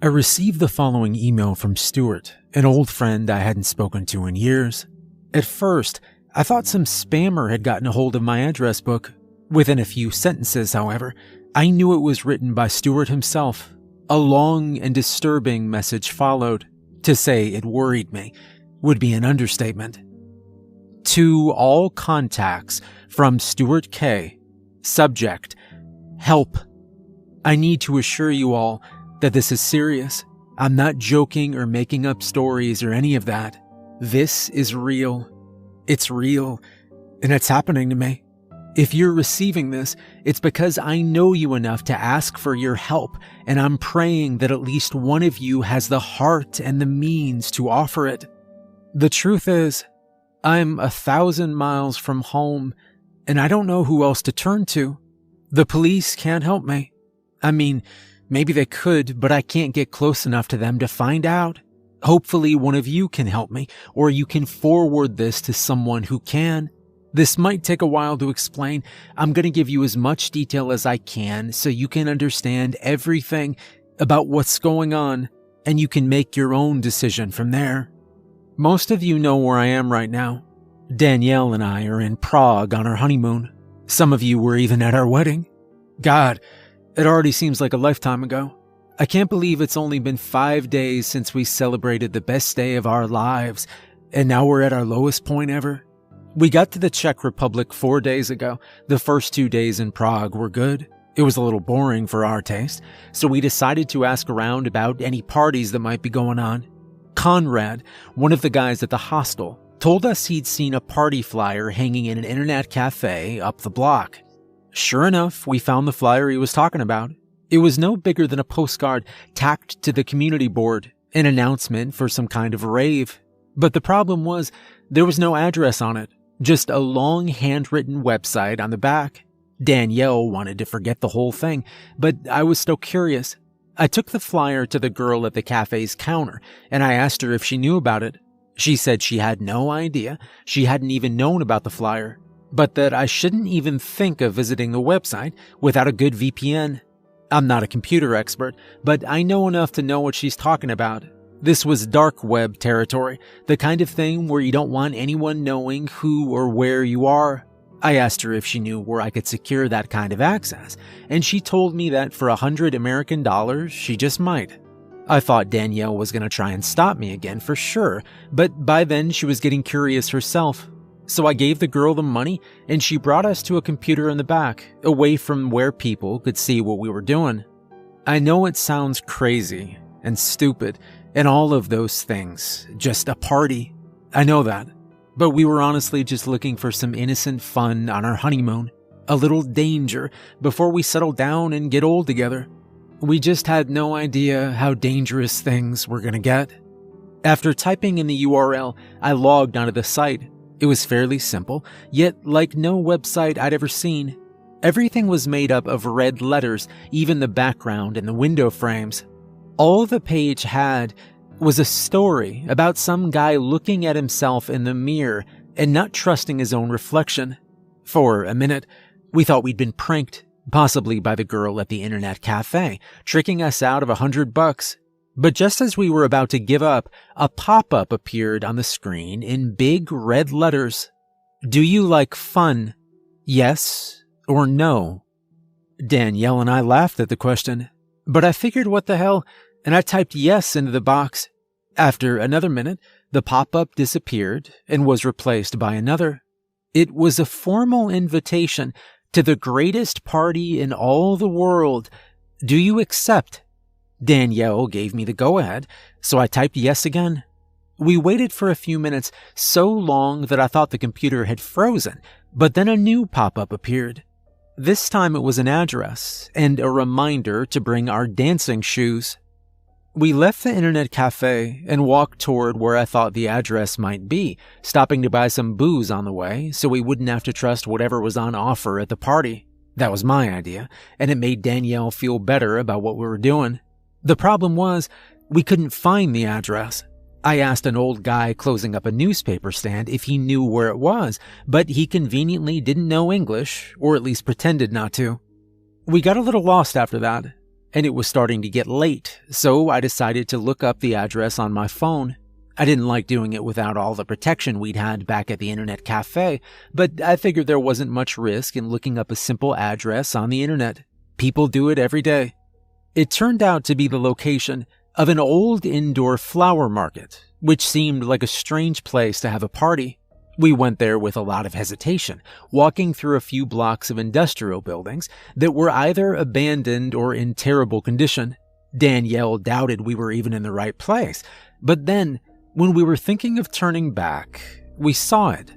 I received the following email from Stuart, an old friend I hadn't spoken to in years. At first, I thought some spammer had gotten a hold of my address book. Within a few sentences, however, I knew it was written by Stuart himself. A long and disturbing message followed. To say it worried me would be an understatement. To all contacts from Stuart K. Subject: help. I need to assure you all that this is serious. I'm not joking or making up stories or any of that. This is real. It's real, and it's happening to me. If you're receiving this, it's because I know you enough to ask for your help, and I'm praying that at least one of you has the heart and the means to offer it. The truth is, I'm 1,000 miles from home, and I don't know who else to turn to. The police can't help me. I mean, maybe they could, but I can't get close enough to them to find out. Hopefully one of you can help me, or you can forward this to someone who can. This might take a while to explain. I'm going to give you as much detail as I can so you can understand everything about what's going on, and you can make your own decision from there. Most of you know where I am right now. Danielle and I are in Prague on our honeymoon. Some of you were even at our wedding. God, it already seems like a lifetime ago. I can't believe it's only been 5 days since we celebrated the best day of our lives, and now we're at our lowest point ever. We got to the Czech Republic 4 days ago. The first 2 days in Prague were good. It was a little boring for our taste, so we decided to ask around about any parties that might be going on. Conrad, one of the guys at the hostel, told us he'd seen a party flyer hanging in an internet cafe up the block. Sure enough, we found the flyer he was talking about. It was no bigger than a postcard tacked to the community board, an announcement for some kind of rave. But the problem was, there was no address on it, just a long handwritten website on the back. Danielle wanted to forget the whole thing, but I was still curious. I took the flyer to the girl at the cafe's counter, and I asked her if she knew about it. She said she had no idea, she hadn't even known about the flyer, but that I shouldn't even think of visiting the website without a good VPN. I'm not a computer expert, but I know enough to know what she's talking about. This was dark web territory, the kind of thing where you don't want anyone knowing who or where you are. I asked her if she knew where I could secure that kind of access, and she told me that for $100 American, she just might. I thought Danielle was going to try and stop me again for sure, but by then she was getting curious herself. So I gave the girl the money, and she brought us to a computer in the back, away from where people could see what we were doing. I know it sounds crazy and stupid and all of those things, just a party. I know that. But we were honestly just looking for some innocent fun on our honeymoon, a little danger before we settle down and get old together. We just had no idea how dangerous things were going to get. After typing in the URL, I logged onto the site. It was fairly simple, yet like no website I'd ever seen. Everything was made up of red letters, even the background and the window frames. All the page had was a story about some guy looking at himself in the mirror and not trusting his own reflection. For a minute, we thought we'd been pranked, possibly by the girl at the internet cafe, tricking us out of $100. But just as we were about to give up, a pop-up appeared on the screen in big red letters. Do you like fun? Yes or no? Danielle and I laughed at the question, but I figured what the hell, and I typed yes into the box. After another minute, the pop-up disappeared and was replaced by another. It was a formal invitation to the greatest party in all the world. Do you accept? Danielle gave me the go-ahead, so I typed yes again. We waited for a few minutes, so long that I thought the computer had frozen, but then a new pop-up appeared. This time it was an address and a reminder to bring our dancing shoes. We left the internet cafe and walked toward where I thought the address might be, stopping to buy some booze on the way so we wouldn't have to trust whatever was on offer at the party. That was my idea, and it made Danielle feel better about what we were doing. The problem was, we couldn't find the address. I asked an old guy closing up a newspaper stand if he knew where it was, but he conveniently didn't know English, or at least pretended not to. We got a little lost after that. and it was starting to get late, so I decided to look up the address on my phone. I didn't like doing it without all the protection we'd had back at the internet cafe, but I figured there wasn't much risk in looking up a simple address on the internet. People do it every day. It turned out to be the location of an old indoor flower market, which seemed like a strange place to have a party. We went there with a lot of hesitation, walking through a few blocks of industrial buildings that were either abandoned or in terrible condition. Danielle doubted we were even in the right place, but then, when we were thinking of turning back, we saw it.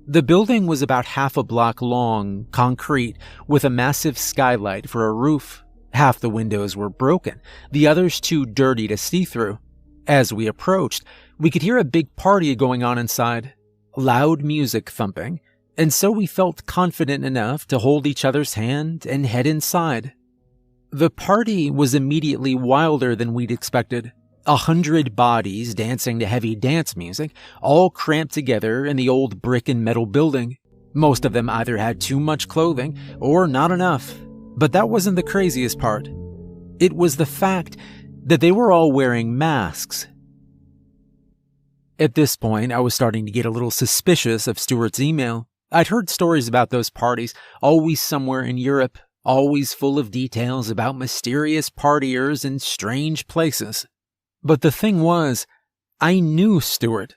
The building was about half a block long, concrete, with a massive skylight for a roof. Half the windows were broken, the others too dirty to see through. As we approached, we could hear a big party going on inside. Loud music thumping, and so we felt confident enough to hold each other's hand and head inside. The party was immediately wilder than we'd expected. 100 bodies dancing to heavy dance music, all cramped together in the old brick and metal building. Most of them either had too much clothing or not enough. But that wasn't the craziest part. It was the fact that they were all wearing masks. At this point, I was starting to get a little suspicious of Stuart's email. I'd heard stories about those parties, always somewhere in Europe, always full of details about mysterious partiers in strange places. But the thing was, I knew Stuart.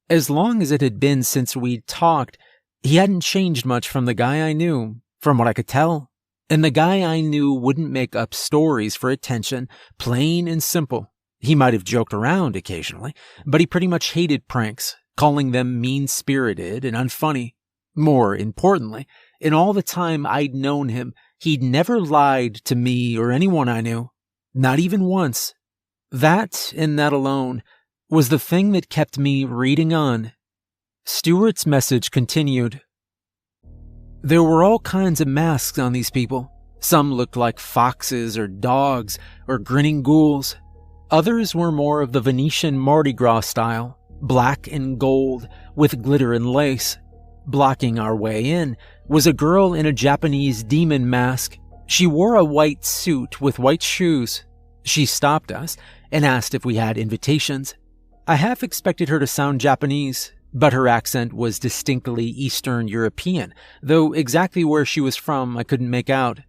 As long as it had been since we'd talked, he hadn't changed much from the guy I knew, from what I could tell. And the guy I knew wouldn't make up stories for attention, plain and simple. He might have joked around occasionally, but he pretty much hated pranks, calling them mean-spirited and unfunny. More importantly, in all the time I'd known him, he'd never lied to me or anyone I knew. Not even once. That, and that alone, was the thing that kept me reading on. Stuart's message continued. There were all kinds of masks on these people. Some looked like foxes or dogs or grinning ghouls. Others were more of the Venetian Mardi Gras style, black and gold with glitter and lace. Blocking our way in was a girl in a Japanese demon mask. She wore a white suit with white shoes. She stopped us and asked if we had invitations. I half expected her to sound Japanese, but her accent was distinctly Eastern European, though exactly where she was from I couldn't make out.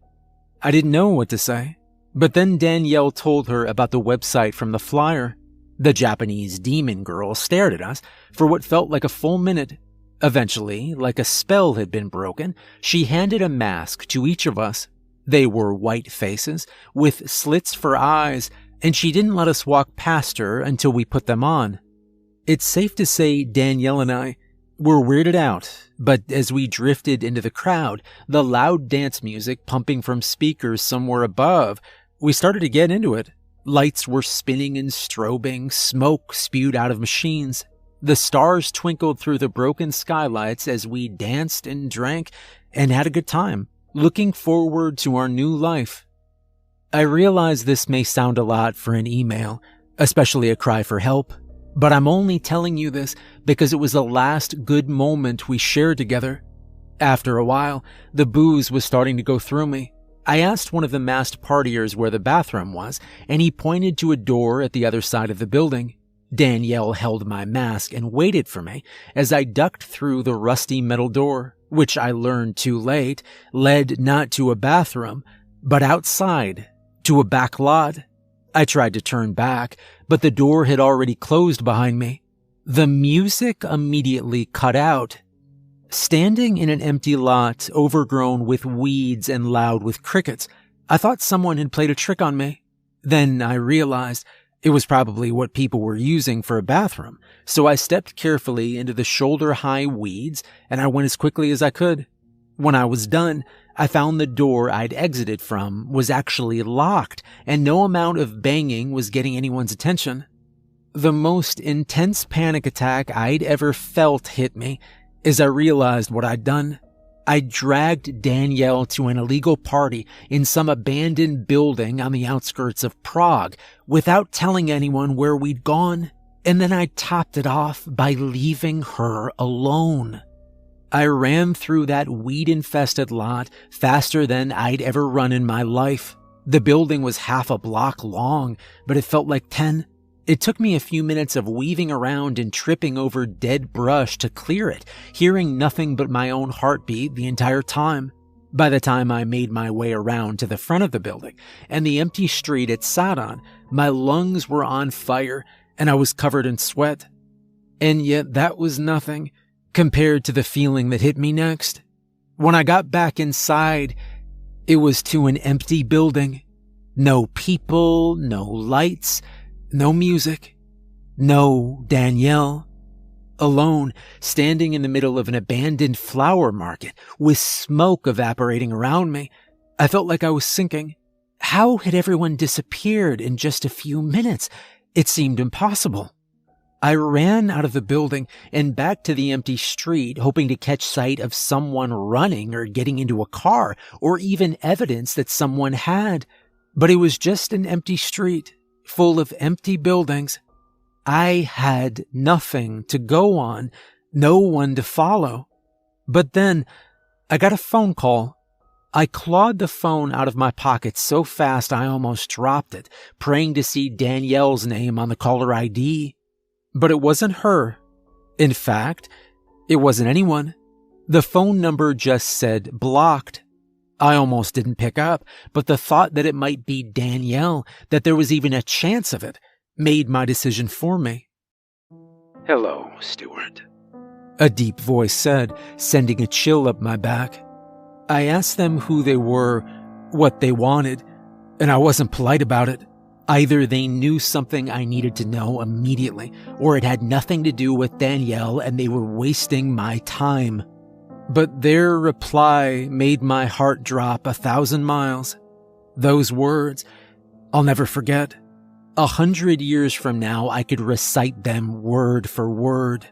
I didn't know what to say. But then Danielle told her about the website from the flyer. The Japanese demon girl stared at us for what felt like a full minute. Eventually, like a spell had been broken, she handed a mask to each of us. They were white faces, with slits for eyes, and she didn't let us walk past her until we put them on. It's safe to say Danielle and I were weirded out, but as we drifted into the crowd, the loud dance music pumping from speakers somewhere above, we started to get into it. Lights were spinning and strobing, smoke spewed out of machines. The stars twinkled through the broken skylights as we danced and drank and had a good time, looking forward to our new life. I realize this may sound a lot for an email, especially a cry for help, but I'm only telling you this because it was the last good moment we shared together. After a while, the booze was starting to go through me. I asked one of the masked partiers where the bathroom was, and he pointed to a door at the other side of the building. Danielle held my mask and waited for me as I ducked through the rusty metal door, which I learned too late led not to a bathroom, but outside, to a back lot. I tried to turn back, but the door had already closed behind me. The music immediately cut out. Standing in an empty lot overgrown with weeds and loud with crickets, I thought someone had played a trick on me. Then I realized it was probably what people were using for a bathroom, so I stepped carefully into the shoulder-high weeds and I went as quickly as I could. When I was done, I found the door I'd exited from was actually locked and no amount of banging was getting anyone's attention. The most intense panic attack I'd ever felt hit me as I realized what I'd done. I dragged Danielle to an illegal party in some abandoned building on the outskirts of Prague without telling anyone where we'd gone, and then I topped it off by leaving her alone. I ran through that weed-infested lot faster than I'd ever run in my life. The building was half a block long, but it felt like 10. It took me a few minutes of weaving around and tripping over dead brush to clear it, hearing nothing but my own heartbeat the entire time. By the time I made my way around to the front of the building and the empty street it sat on, my lungs were on fire and I was covered in sweat. And yet that was nothing compared to the feeling that hit me next. When I got back inside, it was to an empty building. No people, no lights, no music, no Danielle. Alone, standing in the middle of an abandoned flower market with smoke evaporating around me, I felt like I was sinking. How had everyone disappeared in just a few minutes? It seemed impossible. I ran out of the building and back to the empty street, hoping to catch sight of someone running or getting into a car, or even evidence that someone had. But it was just an empty street, full of empty buildings. I had nothing to go on, no one to follow. But then I got a phone call. I clawed the phone out of my pocket so fast I almost dropped it, praying to see Danielle's name on the caller ID. But it wasn't her. In fact, it wasn't anyone. The phone number just said blocked. I almost didn't pick up, but the thought that it might be Danielle, that there was even a chance of it, made my decision for me. "Hello, Stuart," a deep voice said, sending a chill up my back. I asked them who they were, what they wanted, and I wasn't polite about it. Either they knew something I needed to know immediately, or it had nothing to do with Danielle and they were wasting my time. But their reply made my heart drop 1,000 miles. Those words, I'll never forget. 100 years from now, I could recite them word for word.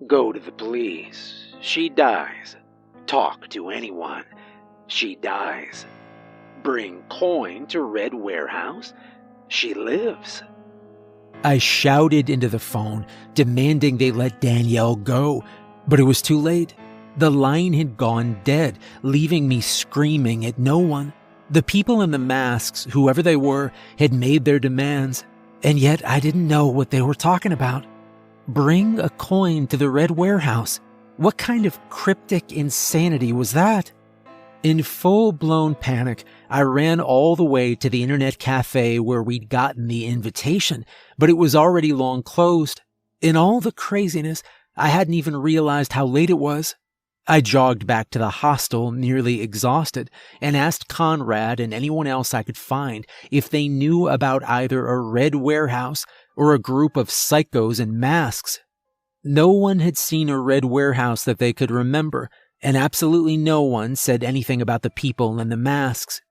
"Go to the police. She dies. Talk to anyone. She dies. Bring coin to Red Warehouse. She lives." I shouted into the phone, demanding they let Danielle go, but it was too late. The line had gone dead, leaving me screaming at no one. The people in the masks, whoever they were, had made their demands, and yet I didn't know what they were talking about. Bring a coin to the Red Warehouse. What kind of cryptic insanity was that? In full-blown panic, I ran all the way to the internet cafe where we'd gotten the invitation, but it was already long closed. In all the craziness, I hadn't even realized how late it was. I jogged back to the hostel, nearly exhausted, and asked Conrad and anyone else I could find if they knew about either a Red Warehouse or a group of psychos in masks. No one had seen a Red Warehouse that they could remember, and absolutely no one said anything about the people in the masks.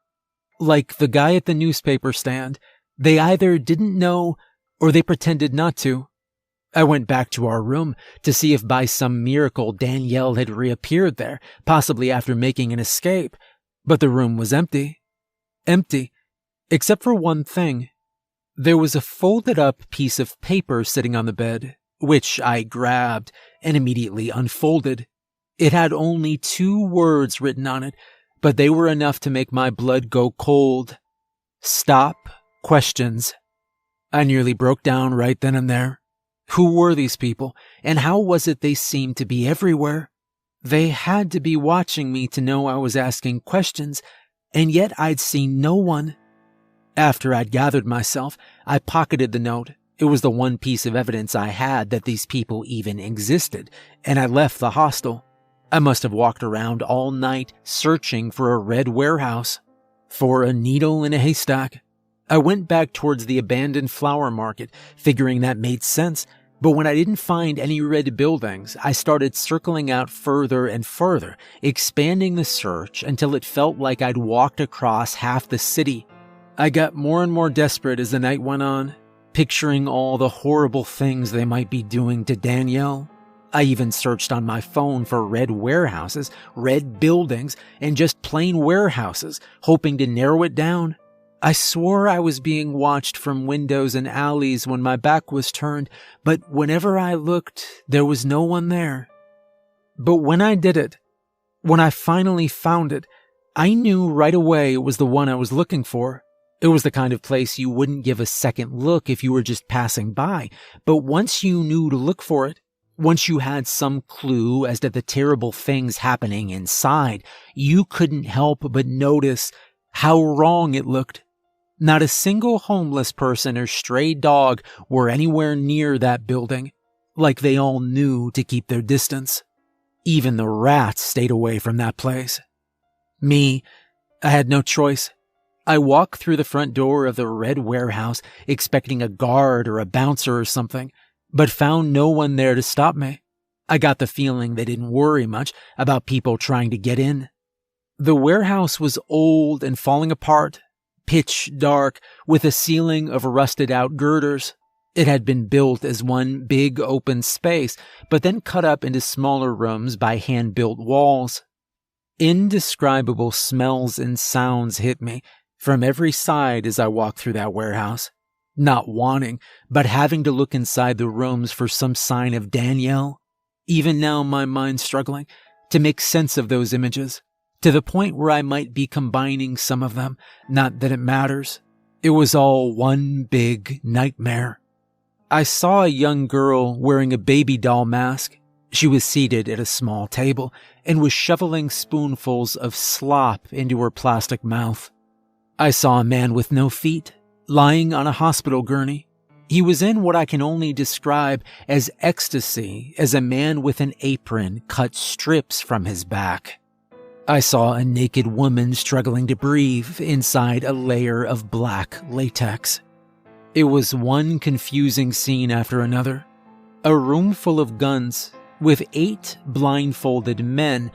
Like the guy at the newspaper stand, they either didn't know or they pretended not to. I went back to our room to see if by some miracle Danielle had reappeared there, possibly after making an escape, but the room was empty. Empty, except for one thing. There was a folded-up piece of paper sitting on the bed, which I grabbed and immediately unfolded. It had only 2 words written on it, but they were enough to make my blood go cold. Stop questions. I nearly broke down right then and there. Who were these people, and how was it they seemed to be everywhere? They had to be watching me to know I was asking questions, and yet I'd seen no one. After I'd gathered myself, I pocketed the note. It was the one piece of evidence I had that these people even existed, and I left the hostel. I must have walked around all night searching for a Red Warehouse, for a needle in a haystack. I went back towards the abandoned flower market, figuring that made sense, but when I didn't find any red buildings, I started circling out further and further, expanding the search until it felt like I'd walked across half the city. I got more and more desperate as the night went on, picturing all the horrible things they might be doing to Danielle. I even searched on my phone for red warehouses, red buildings, and just plain warehouses, hoping to narrow it down. I swore I was being watched from windows and alleys when my back was turned, but whenever I looked, there was no one there. But when I did it, when I finally found it, I knew right away it was the one I was looking for. It was the kind of place you wouldn't give a second look if you were just passing by, but once you knew to look for it, once you had some clue as to the terrible things happening inside, you couldn't help but notice how wrong it looked. Not a single homeless person or stray dog were anywhere near that building, like they all knew to keep their distance. Even the rats stayed away from that place. Me, I had no choice. I walked through the front door of the red warehouse expecting a guard or a bouncer or something, but found no one there to stop me. I got the feeling they didn't worry much about people trying to get in. The warehouse was old and falling apart, pitch dark, with a ceiling of rusted out girders. It had been built as one big open space, but then cut up into smaller rooms by hand-built walls. Indescribable smells and sounds hit me from every side as I walked through that warehouse, not wanting, but having to look inside the rooms for some sign of Danielle. Even now my mind's struggling to make sense of those images, to the point where I might be combining some of them, not that it matters. It was all one big nightmare. I saw a young girl wearing a baby doll mask. She was seated at a small table and was shoveling spoonfuls of slop into her plastic mouth. I saw a man with no feet, lying on a hospital gurney. He was in what I can only describe as ecstasy as a man with an apron cut strips from his back. I saw a naked woman struggling to breathe inside a layer of black latex. It was one confusing scene after another. A room full of guns, with 8 blindfolded men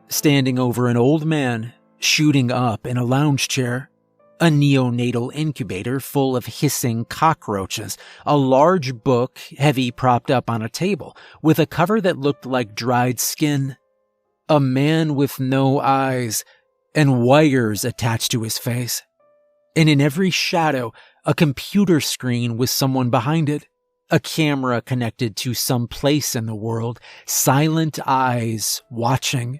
standing over an old man shooting up in a lounge chair. A neonatal incubator full of hissing cockroaches, a large book heavy propped up on a table with a cover that looked like dried skin, a man with no eyes and wires attached to his face, and in every shadow, a computer screen with someone behind it, a camera connected to some place in the world, silent eyes watching.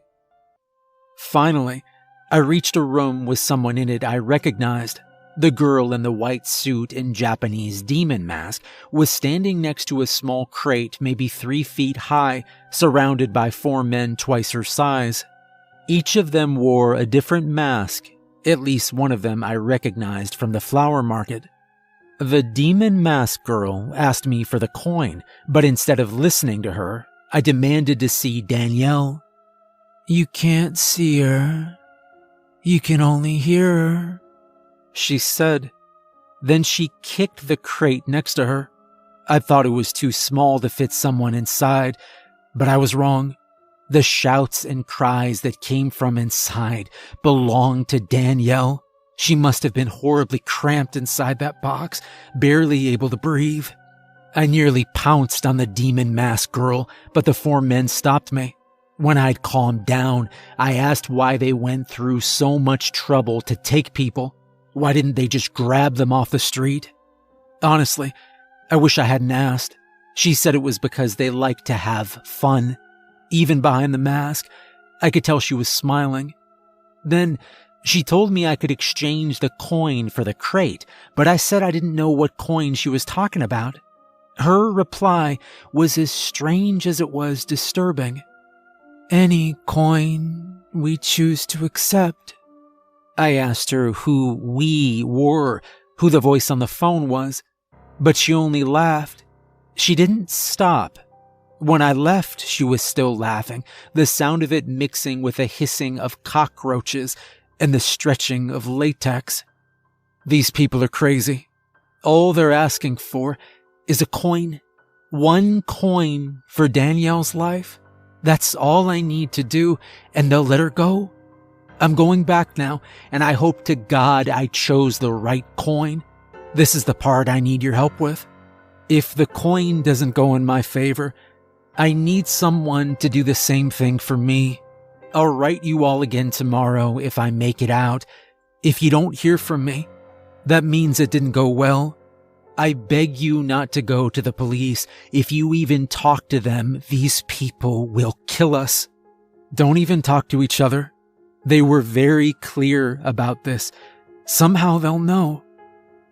Finally, I reached a room with someone in it I recognized. The girl in the white suit and Japanese demon mask was standing next to a small crate maybe 3 feet high, surrounded by 4 men twice her size. Each of them wore a different mask. At least one of them I recognized from the flower market. The demon mask girl asked me for the coin, but instead of listening to her, I demanded to see Danielle. "You can't see her. You can only hear her," she said. Then she kicked the crate next to her. I thought it was too small to fit someone inside, but I was wrong. The shouts and cries that came from inside belonged to Danielle. She must have been horribly cramped inside that box, barely able to breathe. I nearly pounced on the demon mask girl, but the 4 men stopped me. When I'd calmed down, I asked why they went through so much trouble to take people. Why didn't they just grab them off the street? Honestly, I wish I hadn't asked. She said it was because they like to have fun. Even behind the mask, I could tell she was smiling. Then she told me I could exchange the coin for the crate, but I said I didn't know what coin she was talking about. Her reply was as strange as it was disturbing. "Any coin we choose to accept." I asked her who we were, who the voice on the phone was, but she only laughed. She didn't stop. When I left, she was still laughing, the sound of it mixing with the hissing of cockroaches and the stretching of latex. These people are crazy. All they're asking for is a coin. 1 coin for Danielle's life. That's all I need to do, and they'll let her go. I'm going back now, and I hope to God I chose the right coin. This is the part I need your help with. If the coin doesn't go in my favor, I need someone to do the same thing for me. I'll write you all again tomorrow if I make it out. If you don't hear from me, that means it didn't go well. I beg you not to go to the police. If you even talk to them, these people will kill us. Don't even talk to each other. They were very clear about this. Somehow they'll know.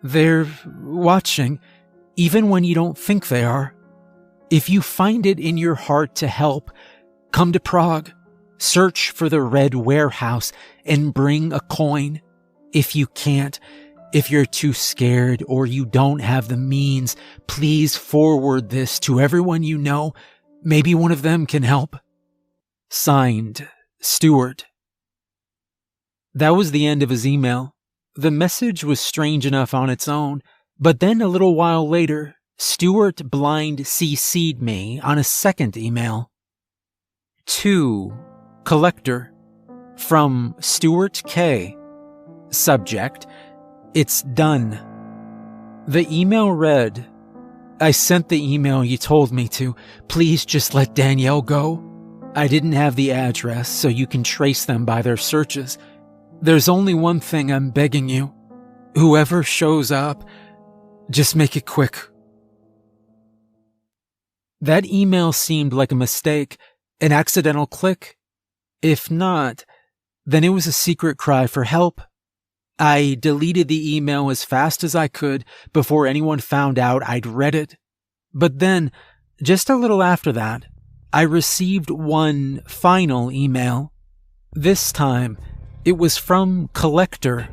They're watching, even when you don't think they are. If you find it in your heart to help, come to Prague, search for the Red Warehouse, and bring a coin. If you can't, if you're too scared or you don't have the means, please forward this to everyone you know. Maybe one of them can help. Signed, Stuart. That was the end of his email. The message was strange enough on its own, but then a little while later, Stuart blind CC'd me on a second email. To Collector from Stuart K. Subject, it's done. The email read, I sent the email you told me to. Please just let Danielle go. I didn't have the address, so you can trace them by their searches. There's only one thing I'm begging you. Whoever shows up, just make it quick. That email seemed like a mistake, an accidental click. If not, then it was a secret cry for help. I deleted the email as fast as I could before anyone found out I'd read it. But then, just a little after that, I received one final email. This time, it was from Collector,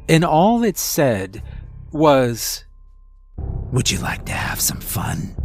and all it said was, Would you like to have some fun?